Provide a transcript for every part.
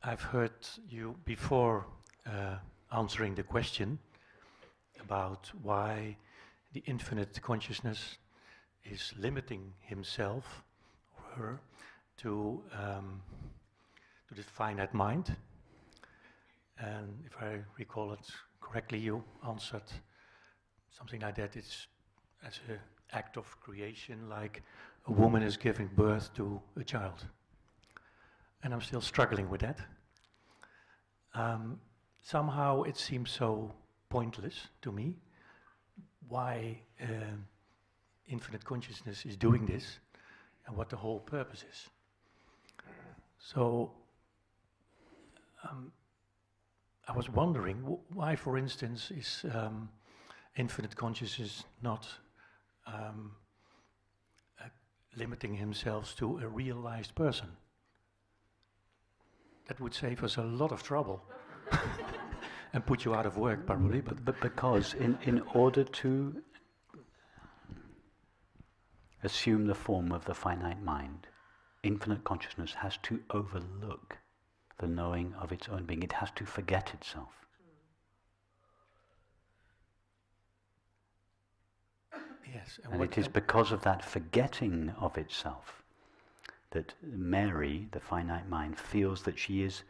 I've heard you before answering the question about why the infinite consciousness is limiting himself or her to the finite mind. And if I recall it correctly, you answered something like that. It's as an act of creation, like a woman is giving birth to a child. And I'm still struggling with that. Somehow it seems so pointless to me why infinite consciousness is doing this and what the whole purpose is. So I was wondering why, for instance, is infinite consciousness not limiting himself to a realized person? That would save us a lot of trouble and put you out of work, probably. But because in order to assume the form of the finite mind, infinite consciousness has to overlook the knowing of its own being. It has to forget itself. Yes, and it is because of that forgetting of itself that Mary, the finite mind, feels that she is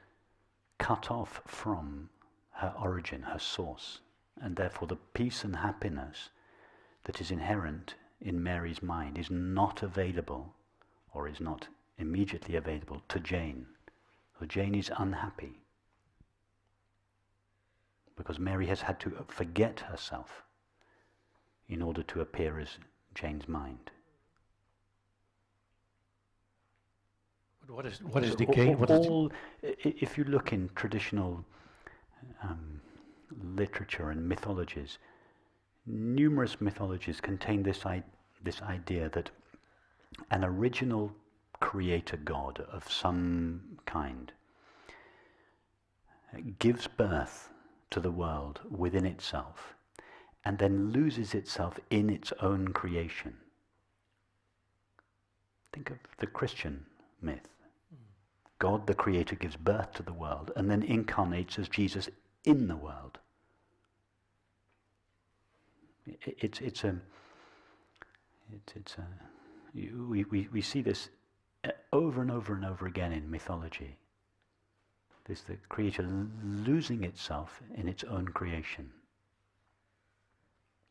cut off from her origin, her source, and therefore the peace and happiness that is inherent in Mary's mind is not available, or is not immediately available, to Jane. So Jane is unhappy because Mary has had to forget herself in order to appear as Jane's mind. But what is the gain? If you look in traditional literature and mythologies, numerous mythologies contain this idea that an original creator god of some kind gives birth to the world within itself and then loses itself in its own creation. Think of the Christian myth. God, the creator, gives birth to the world and then incarnates as Jesus in the world. We see this over and over and over again in mythology. This the creature losing itself in its own creation,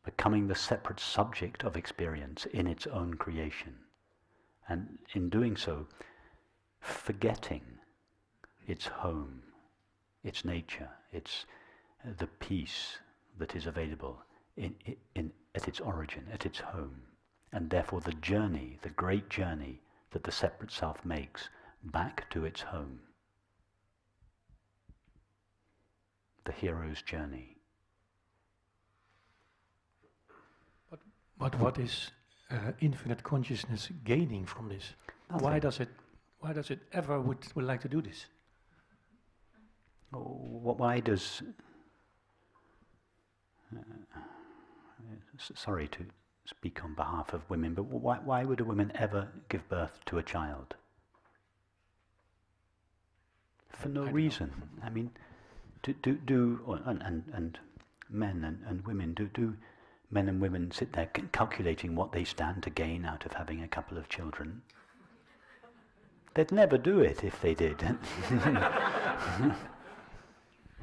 becoming the separate subject of experience in its own creation, and in doing so, forgetting its home, its nature, the peace that is available at its origin, at its home, and therefore the journey, the great journey that the separate self makes back to its home. The hero's journey. But what is infinite consciousness gaining from this? Nothing. Why does it ever would like to do this? Why does... sorry to speak on behalf of women, but why would a woman ever give birth to a child? For no reason. I mean, and men and women, do men and women sit there calculating what they stand to gain out of having a couple of children? They'd never do it if they did.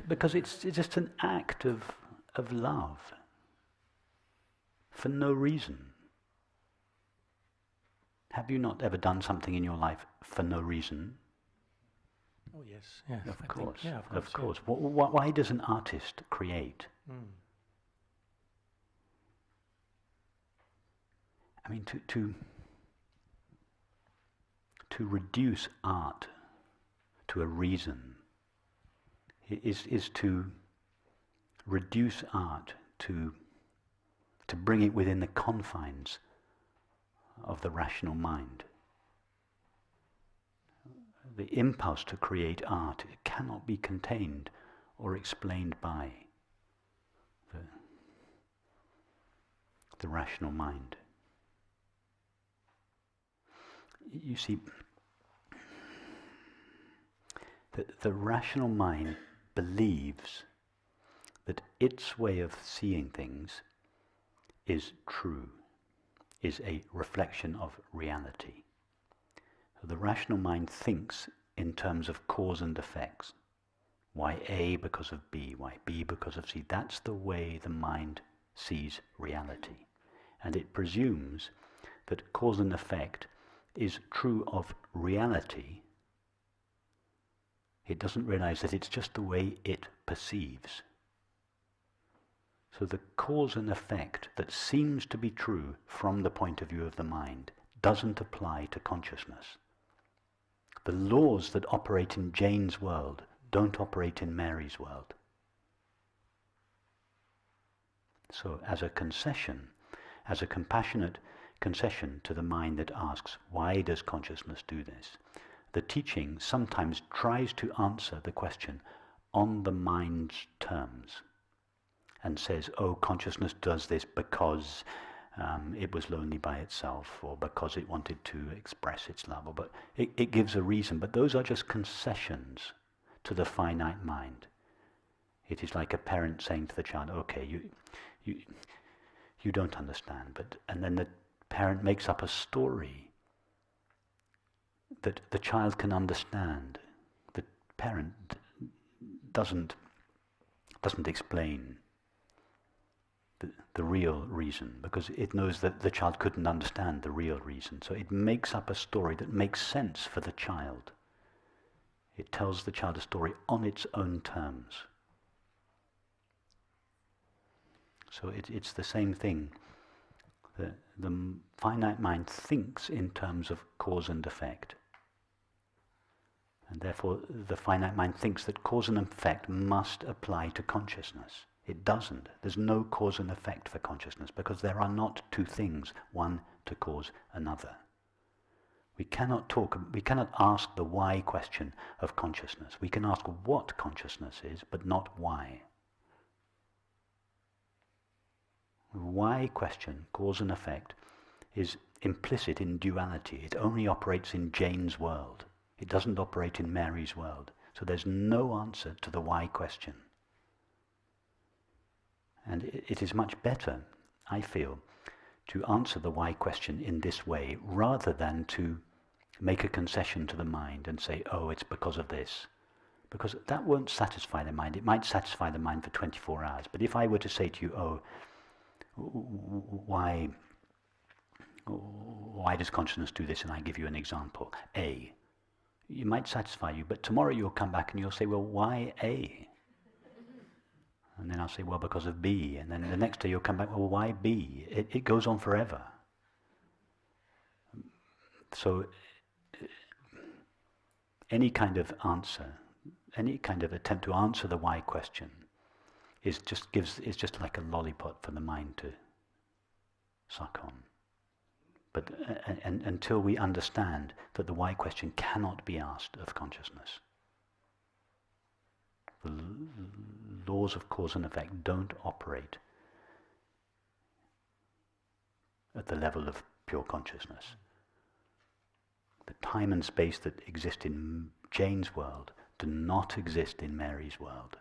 Because it's just an act of love. For no reason. Have you not ever done something in your life for no reason? Oh yes, yes. Of course. Yeah, of course. Why does an artist create? I mean, to reduce art to a reason is to reduce art to bring it within the confines of the rational mind. The impulse to create art cannot be contained or explained by the rational mind. You see, The rational mind believes that its way of seeing things is true, is a reflection of reality. So the rational mind thinks in terms of cause and effects. Why A because of B, why B because of C. That's the way the mind sees reality. And it presumes that cause and effect is true of reality. It doesn't realize that it's just the way it perceives. So the cause and effect that seems to be true from the point of view of the mind doesn't apply to consciousness. The laws that operate in Jane's world don't operate in Mary's world. So as a concession, as a compassionate concession to the mind that asks, why does consciousness do this? The teaching sometimes tries to answer the question on the mind's terms and says, oh, consciousness does this because it was lonely by itself, or because it wanted to express its love, but it gives a reason. But those are just concessions to the finite mind. It is like a parent saying to the child, okay, you don't understand, and then the parent makes up a story that the child can understand. The parent doesn't explain the real reason, because it knows that the child couldn't understand the real reason. So it makes up a story that makes sense for the child. It tells the child a story on its own terms. So it's the same thing. The finite mind thinks in terms of cause and effect. And therefore the finite mind thinks that cause and effect must apply to consciousness. It doesn't. There's no cause and effect for consciousness, because there are not two things, one to cause another. We cannot ask the why question of consciousness. We can ask what consciousness is, but not why. The why question, cause and effect, is implicit in duality. It only operates in Jane's world. It doesn't operate in Mary's world. So there's no answer to the why question. And it is much better, I feel, to answer the why question in this way, rather than to make a concession to the mind and say, oh, it's because of this. Because that won't satisfy the mind. It might satisfy the mind for 24 hours. But if I were to say to you, oh, why does consciousness do this? And I give you an example, A. It might satisfy you, but tomorrow you'll come back and you'll say, well, why A? And then I'll say, well, because of B. And then the next day you'll come back, well, why B? It goes on forever. So any kind of answer, any kind of attempt to answer the why question is just like a lollipop for the mind to suck on. But until we understand that the why question cannot be asked of consciousness, the laws of cause and effect don't operate at the level of pure consciousness. The time and space that exist in Jane's world do not exist in Mary's world.